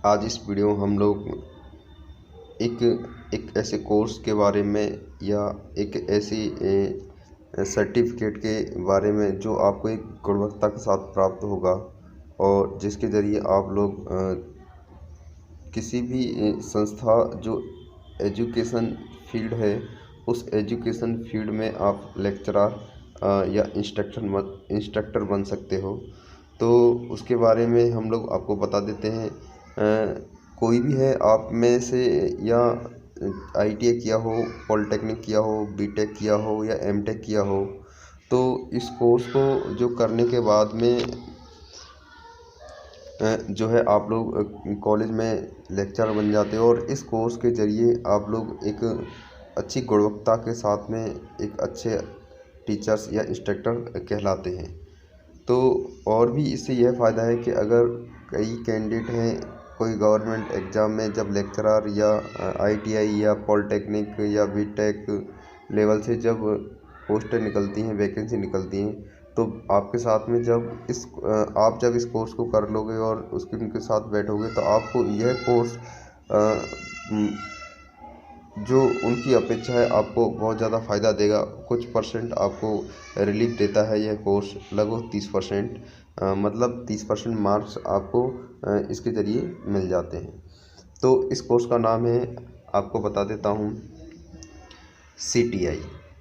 आज इस वीडियो में हम लोग एक एक ऐसे कोर्स के बारे में या एक ऐसी सर्टिफिकेट के बारे में जो आपको एक गुणवत्ता के साथ प्राप्त होगा और जिसके ज़रिए आप लोग किसी भी संस्था जो एजुकेशन फील्ड है उस एजुकेशन फील्ड में आप लेक्चरर या इंस्ट्रक्टर बन सकते हो। तो उसके बारे में हम लोग आपको बता देते हैं। कोई भी है आप में से या ITI किया हो, पॉलिटेक्निक किया हो, BTech किया हो या MTech किया हो, तो इस कोर्स को जो करने के बाद में जो है आप लोग कॉलेज में लेक्चरर बन जाते हो और इस कोर्स के ज़रिए आप लोग एक अच्छी गुणवत्ता के साथ में एक अच्छे टीचर्स या इंस्ट्रक्टर कहलाते हैं। तो और भी इससे यह फ़ायदा है कि अगर कई कैंडिडेट हैं, कोई गवर्नमेंट एग्ज़ाम में जब लेक्चरर या ITI या पॉलिटेक्निक या BTech लेवल से जब पोस्टें निकलती हैं, वैकेंसी निकलती हैं, तो आपके साथ में आप जब इस कोर्स को कर लोगे और उनके साथ बैठोगे तो आपको यह कोर्स जो उनकी अपेक्षा है आपको बहुत ज़्यादा फ़ायदा देगा। कुछ परसेंट आपको रिलीफ देता है यह कोर्स, लगभग 30%, मतलब 30% मार्क्स आपको इसके ज़रिए मिल जाते हैं। तो इस कोर्स का नाम है, आपको बता देता हूँ, CTI।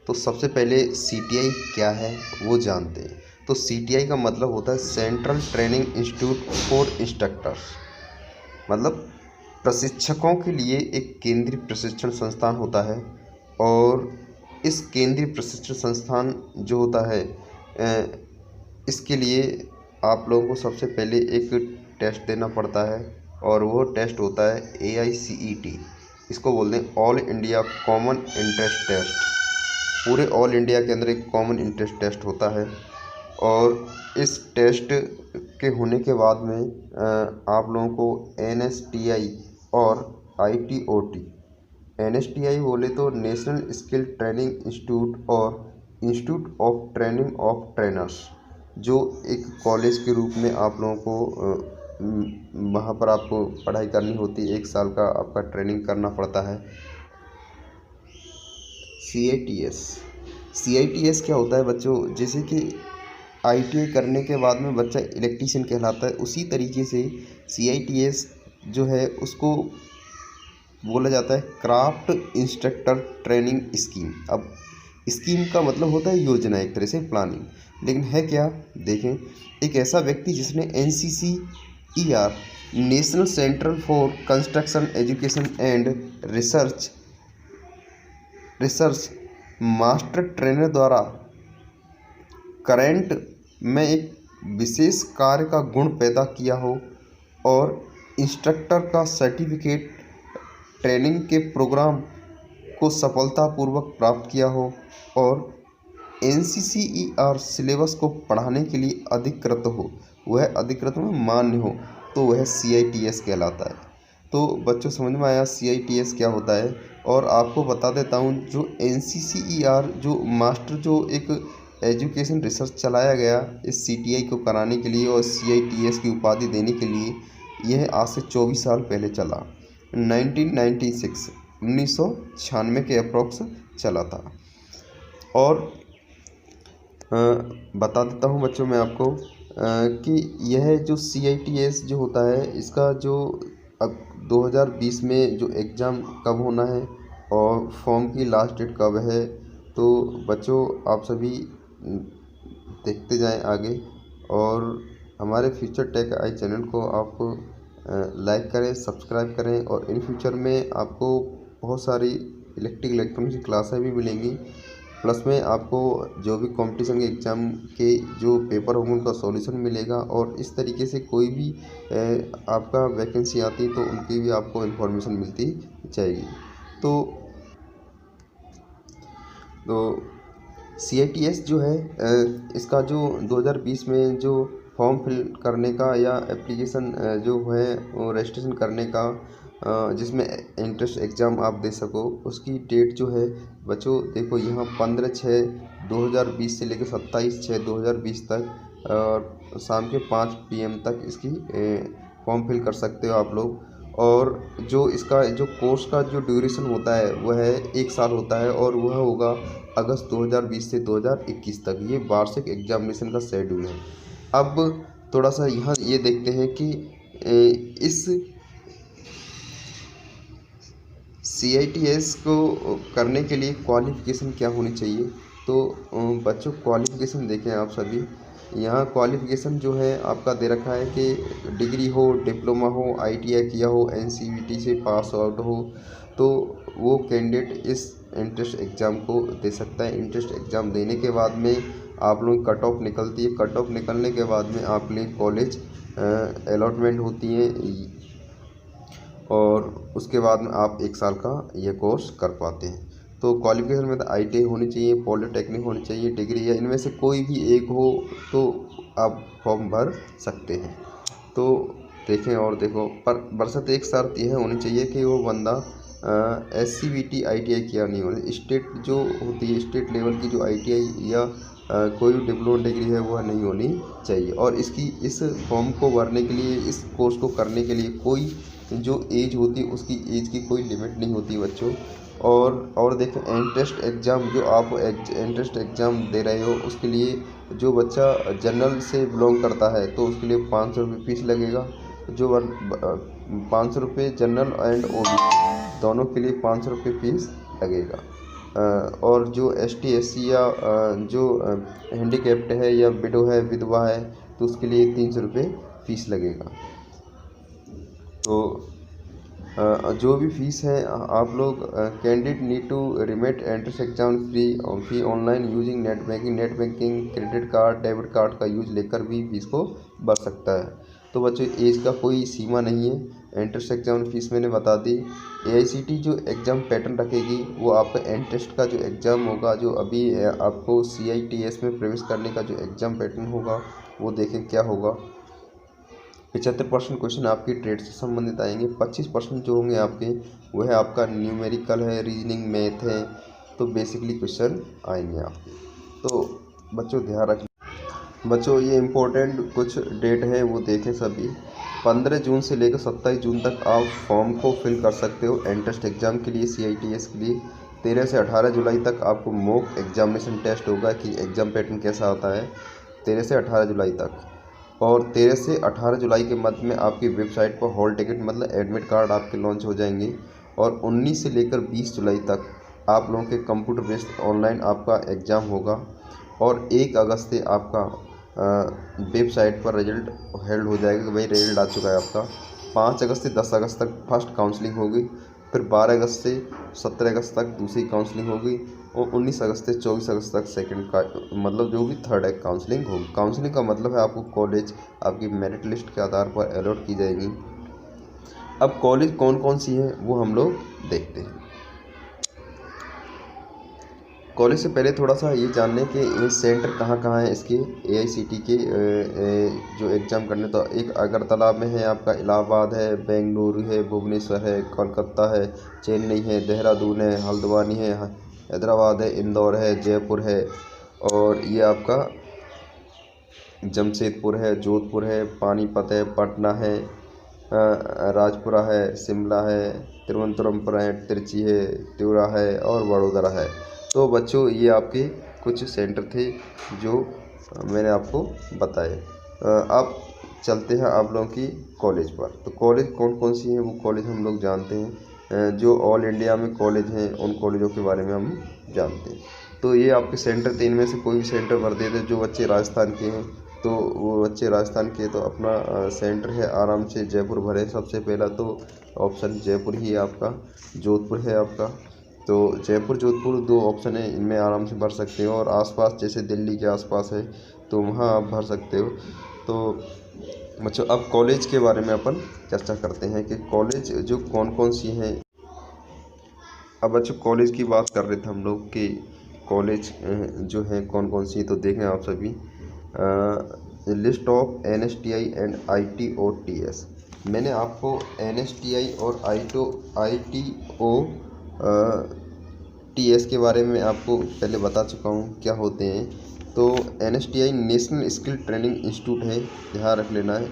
तो सबसे पहले CTI क्या है वो जानते हैं। तो CTI का मतलब होता है central training institute for instructors, मतलब प्रशिक्षकों के लिए एक केंद्रीय प्रशिक्षण संस्थान होता है। और इस केंद्रीय प्रशिक्षण संस्थान जो होता है, इसके लिए आप लोगों को सबसे पहले एक टेस्ट देना पड़ता है और वो टेस्ट होता है AICET। इसको बोलते हैं all India common interest test. पूरे ऑल इंडिया के अंदर एक कॉमन इंटरेस्ट टेस्ट होता है और इस टेस्ट के होने के बाद में आप लोगों को NSTI और ITOT, NSTI बोले तो नेशनल स्किल ट्रेनिंग इंस्टीट्यूट और institute of training of trainers, जो एक कॉलेज के रूप में आप लोगों को वहाँ पर आपको पढ़ाई करनी होती है, 1 साल का आपका ट्रेनिंग करना पड़ता है। CITS क्या होता है बच्चों, जैसे कि ITI करने के बाद में बच्चा इलेक्ट्रीशियन कहलाता है, उसी तरीके से CITS जो है उसको बोला जाता है क्राफ्ट इंस्ट्रक्टर ट्रेनिंग स्कीम। अब स्कीम का मतलब होता है योजना, एक तरह से प्लानिंग, लेकिन है क्या, देखें, एक ऐसा व्यक्ति जिसने NCCER national centre for construction education and research master trainer द्वारा करंट में एक विशेष कार्य का गुण पैदा किया हो और इंस्ट्रक्टर का सर्टिफिकेट ट्रेनिंग के प्रोग्राम को सफलतापूर्वक प्राप्त किया हो और NCCER सिलेबस को पढ़ाने के लिए अधिकृत हो, वह अधिकृत में मान्य हो, तो वह CITS कहलाता है। तो बच्चों समझ में आया CITS क्या होता है। और आपको बता देता हूँ, जो NCCER जो मास्टर जो एक एजुकेशन रिसर्च चलाया गया इस CTI को कराने के लिए और CITS की उपाधि देने के लिए, यह आज से 24 साल पहले चला, 1996 के अप्रॉक्स चला था। और बता देता हूँ बच्चों मैं आपको कि यह जो CITS जो होता है, इसका जो अब 2020 में जो एग्ज़ाम कब होना है और फॉर्म की लास्ट डेट कब है, तो बच्चों आप सभी देखते जाएं आगे और हमारे फ्यूचर टेक आई चैनल को आप लाइक करें, सब्सक्राइब करें। और इन फ्यूचर में आपको बहुत सारी इलेक्ट्रॉनिक्स की क्लासें भी मिलेंगी, प्लस में आपको जो भी कंपटीशन के एग्ज़ाम के जो पेपर होंगे उनका सॉल्यूशन मिलेगा। और इस तरीके से कोई भी आपका वैकेंसी आती है तो उनकी भी आपको इन्फॉर्मेशन मिलती जाएगी। तो CITS जो है, इसका जो 2020 में जो फॉर्म फिल करने का या एप्लीकेशन जो है वो रजिस्ट्रेशन करने का, जिसमें एंट्रेंस एग्ज़ाम आप दे सको, उसकी डेट जो है बच्चों देखो यहाँ 15/6/2020 से लेकर 27/6/2020 तक और शाम के 5 PM तक इसकी फॉर्म फिल कर सकते हो आप लोग। और जो इसका जो कोर्स का जो ड्यूरेशन होता है वह है 1 साल होता है और वह होगा अगस्त 2020 से 2021 तक। ये वार्षिक एग्जामिनेशन का शेड्यूल है। अब थोड़ा सा यहाँ ये देखते हैं कि इस CITS को करने के लिए क्वालिफ़िकेशन क्या होनी चाहिए। तो बच्चों क्वालिफ़िकेशन देखें आप सभी। यहाँ क्वालिफ़िकेशन जो है आपका दे रखा है कि डिग्री हो, डिप्लोमा हो, ITI किया हो, NCVT से पास आउट हो, तो वो कैंडिडेट इस एंट्रेंस एग्ज़ाम को दे सकता है। एंट्रेंस एग्ज़ाम देने के बाद में आप लोग कट ऑफ निकलती है। कट ऑफ निकलने के बाद में आप लिए कॉलेज अलॉटमेंट होती है और उसके बाद में आप 1 साल का ये कोर्स कर पाते हैं। तो क्वालिफिकेशन में तो ITI होनी चाहिए, पॉलिटेक्निक होनी चाहिए, डिग्री या इनमें से कोई भी एक हो तो आप फॉर्म भर सकते हैं। तो देखें और देखो, पर बरसत एक शर्त यह होनी चाहिए कि वो बंदा SCVT ITI किया नहीं होना। स्टेट जो होती है, स्टेट लेवल की जो ITI या कोई भी डिप्लोमा डिग्री है वह नहीं होनी चाहिए। और इस फॉर्म को भरने के लिए, इस कोर्स को करने के लिए कोई जो एज होती है उसकी एज की कोई लिमिट नहीं होती बच्चों। और देखें एंट्रेंस एग्ज़ाम जो आप एंट्रेंस एग्ज़ाम दे रहे हो उसके लिए जो बच्चा जनरल से बिलोंग करता है तो उसके लिए 500 रुपये फीस लगेगा। जो 500 रुपये जनरल एंड OBC दोनों के लिए 500 रुपये फीस लगेगा। और जो ST SC या जो हैंडीकैप्ड है या विडो है, विधवा है, तो उसके लिए 300 रुपये फीस लगेगा। तो जो भी फीस है आप लोग candidate need to remit entrance exam fee online using net banking credit card, debit card का यूज लेकर भी फीस को भर सकता है। तो बच्चों एज का कोई सीमा नहीं है। एंट्रेंस एग्जाम फीस मैंने बता दी। AICT जो एग्ज़ाम पैटर्न रखेगी वो आपका एंट्रेंस का जो एग्ज़ाम होगा, जो अभी आपको CITS में प्रवेश करने का जो एग्ज़ाम पैटर्न होगा वो देखें क्या होगा। 75% क्वेश्चन आपकी ट्रेड से संबंधित आएंगे। 25% जो होंगे आपके वह है आपका न्यूमेरिकल है, रीजनिंग, मैथ है, तो बेसिकली क्वेश्चन आएंगे आपके। तो बच्चों ध्यान रखें। बच्चों ये इम्पोर्टेंट कुछ डेट है वो देखें सभी। 15 जून से लेकर 27 जून तक आप फॉर्म को फिल कर सकते हो एंट्रेंस एग्ज़ाम के लिए, CITS के लिए। 13 से 18 जुलाई तक आपको मॉक एग्जामिनेशन टेस्ट होगा कि एग्ज़ाम पैटर्न कैसा होता है, 13 से 18 जुलाई तक। और 13 से 18 जुलाई के मध्य में आपकी वेबसाइट पर हॉल टिकट मतलब एडमिट कार्ड आपके लॉन्च हो जाएंगे। और 19 से लेकर 20 जुलाई तक आप लोगों के कंप्यूटर बेस्ड ऑनलाइन आपका एग्ज़ाम होगा। और 1 अगस्त से आपका वेबसाइट पर रिजल्ट हेल्ड हो जाएगा कि भाई रिजल्ट आ चुका है आपका। 5 अगस्त से 10 अगस्त तक फर्स्ट काउंसलिंग होगी। फिर 12 अगस्त से 17 अगस्त तक दूसरी काउंसलिंग होगी। और 19 अगस्त से 24 अगस्त तक सेकंड का मतलब जो भी थर्ड काउंसलिंग होगी। काउंसलिंग का मतलब है आपको कॉलेज आपकी मेरिट लिस्ट के आधार पर अलॉट की जाएगी। अब कॉलेज कौन कौन सी है वो हम लोग देखते हैं। कॉलेज से पहले थोड़ा सा ये जान लें कि ये सेंटर कहाँ कहाँ है इसके AICT के जो एग्ज़ाम करने। तो एक अगरतला में है आपका, इलाहाबाद है, बेंगलुरु है, भुवनेश्वर है, कोलकाता है, चेन्नई है, देहरादून है, हल्द्वानी है, हैदराबाद है, इंदौर है, जयपुर है, और ये आपका जमशेदपुर है, जोधपुर है, पानीपत है, पटना है, राजपुरा है, शिमला है, तिरुवनंतपुरम है, तिरुचि है, त्रिपुरा है और वडोदरा है। तो बच्चों ये आपके कुछ सेंटर थे जो मैंने आपको बताए। अब चलते हैं आप लोगों की कॉलेज पर। तो कॉलेज कौन कौन सी हैं वो कॉलेज हम लोग जानते हैं। जो ऑल इंडिया में कॉलेज हैं उन कॉलेजों के बारे में हम जानते हैं। तो ये आपके सेंटर थे, इनमें से कोई भी सेंटर भर देते। जो बच्चे राजस्थान के हैं तो वो बच्चे राजस्थान के तो अपना सेंटर है आराम से जयपुर भरे। सबसे पहला तो ऑप्शन जयपुर ही है आपका, जोधपुर है आपका। तो जयपुर जोधपुर 2 ऑप्शन है, इनमें आराम से भर सकते हो। और आसपास जैसे दिल्ली के आसपास है तो वहाँ आप भर सकते हो। तो बच्चों अब कॉलेज के बारे में अपन चर्चा करते हैं कि कॉलेज जो कौन कौन सी हैं। अब बच्चों कॉलेज की बात कर रहे थे हम लोग कि कॉलेज जो हैं कौन कौन सी। तो देखें आप सभी list of NSTI and ITOTS। मैंने आपको NSTI और ITOTS के बारे में आपको पहले बता चुका हूँ क्या होते हैं। तो NSTI national skill training institute है, ध्यान रख लेना है,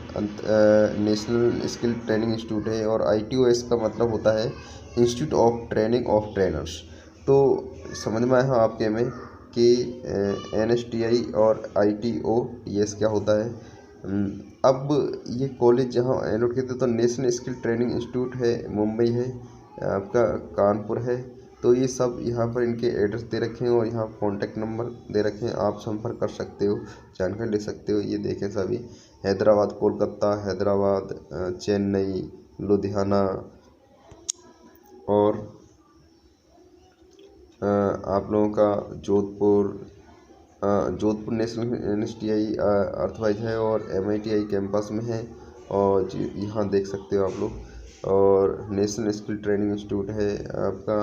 नेशनल स्किल ट्रेनिंग इंस्टीट्यूट है। और ITOS का मतलब होता है institute of training of trainers. तो समझ में आया आपके में कि NSTI और ITOS क्या होता है। अब ये कॉलेज जहाँ एनोट कहते तो नेशनल स्किल ट्रेनिंग इंस्टीट्यूट है, मुंबई है, आपका कानपुर है। तो ये सब यहाँ पर इनके एड्रेस दे रखे हैं और यहाँ कॉन्टैक्ट नंबर दे रखे हैं, आप संपर्क कर सकते हो, जानकारी ले सकते हो। ये देखें सभी, हैदराबाद, कोलकाता, हैदराबाद, चेन्नई, लुधियाना और आप लोगों का जोधपुर नेशनल NSTI अर्थवाइज है और MITI कैंपस में है। और यहाँ देख सकते हो आप लोग। और नेशनल स्किल ट्रेनिंग इंस्टीट्यूट है आपका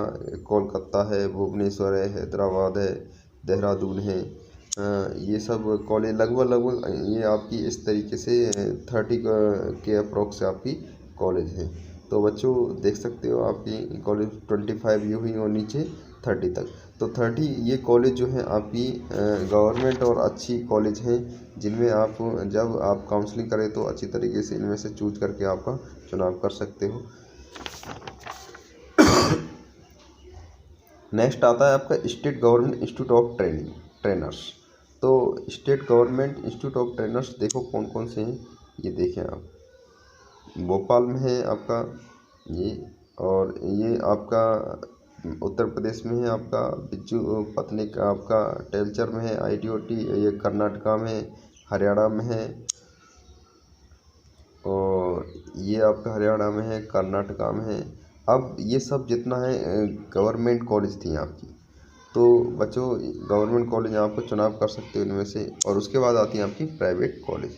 कोलकाता है, भुवनेश्वर है, हैदराबाद है, देहरादून है। ये सब कॉलेज लगभग ये आपकी इस तरीके से 30 के अप्रोक्स आपकी कॉलेज है। तो बच्चों देख सकते हो आपकी कॉलेज 25 यूँ ही और नीचे 30 तक। तो 30 ये कॉलेज जो है आपकी गवर्नमेंट और अच्छी कॉलेज हैं, जिनमें आप जब आप काउंसलिंग करें तो अच्छी तरीके से इनमें से चूज करके आपका चुनाव कर सकते हो। नेक्स्ट आता है आपका state government institute of trainers. तो state government institute of trainers देखो कौन कौन से हैं, ये देखें आप। भोपाल में है आपका ये, और ये आपका उत्तर प्रदेश में है आपका बिज्जू पत्नीक, आपका टेलचर में है ITOT, ये कर्नाटका में, हरियाणा में है, और ये आपका हरियाणा में है, कर्नाटका में है। अब ये सब जितना है गवर्नमेंट कॉलेज थी आपकी। तो बच्चों गवर्नमेंट कॉलेज आपको चुनाव कर सकते हो इनमें से। और उसके बाद आती है आपकी प्राइवेट कॉलेज।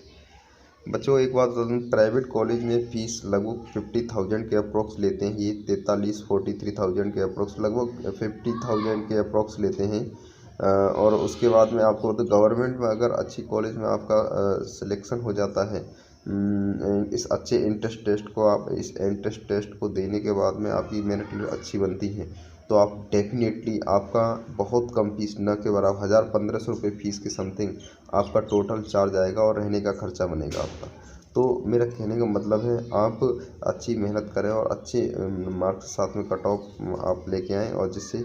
बच्चों एक बात बता दूं, प्राइवेट कॉलेज में फ़ीस लगभग 50,000 के अप्रोक्स लेते हैं। ये 43,000 के अप्रोक्स, लगभग 50,000 के अप्रोक्स लेते हैं। और उसके बाद में आपको तो गवर्नमेंट में अगर अच्छी कॉलेज में आपका सिलेक्शन हो जाता है, इस अच्छे एंट्रेंस टेस्ट को आप इस एंट्रेंस टेस्ट को देने के बाद में आपकी मेरिट लिस्ट अच्छी बनती है, तो आप डेफिनेटली आपका बहुत कम फीस, न के बराबर 1,000-1,500 रुपये फीस के समथिंग आपका टोटल चार्ज आएगा और रहने का खर्चा बनेगा आपका। तो मेरा कहने का मतलब है आप अच्छी मेहनत करें और अच्छे मार्क्स के साथ में कट ऑफ आप लेके आएँ, और जिससे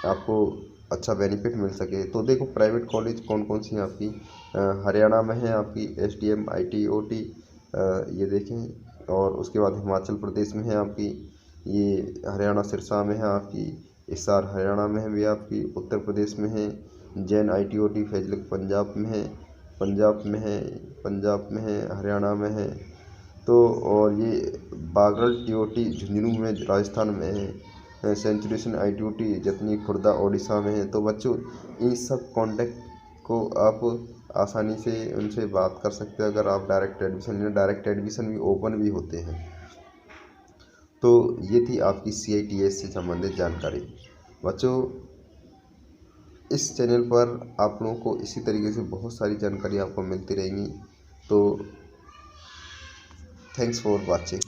आपको अच्छा बेनिफिट मिल सके। तो देखो प्राइवेट कॉलेज कौन कौन सी हैं आपकी, हरियाणा में है आपकी SDM ITOT, ये देखें। और उसके बाद हिमाचल प्रदेश में है आपकी, ये हरियाणा सिरसा में है आपकी, हिसार हरियाणा में है भी आपकी, उत्तर प्रदेश में है, जैन ITOT फैजलक पंजाब में है, पंजाब में है, हरियाणा में है। तो और ये बागल TOT झुंझुनू में राजस्थान में है, सेंचुरेशन ITOT जतनी खुर्दा ओडिशा में है। तो बच्चों इन सब कॉन्टैक्ट को आप आसानी से उनसे बात कर सकते हैं अगर आप डायरेक्ट एडमिशन भी ओपन भी होते हैं। तो ये थी आपकी CITS से संबंधित जानकारी। बच्चों इस चैनल पर आप लोगों को इसी तरीके से बहुत सारी जानकारी आपको मिलती रहेंगी। तो थैंक्स फॉर वॉचिंग।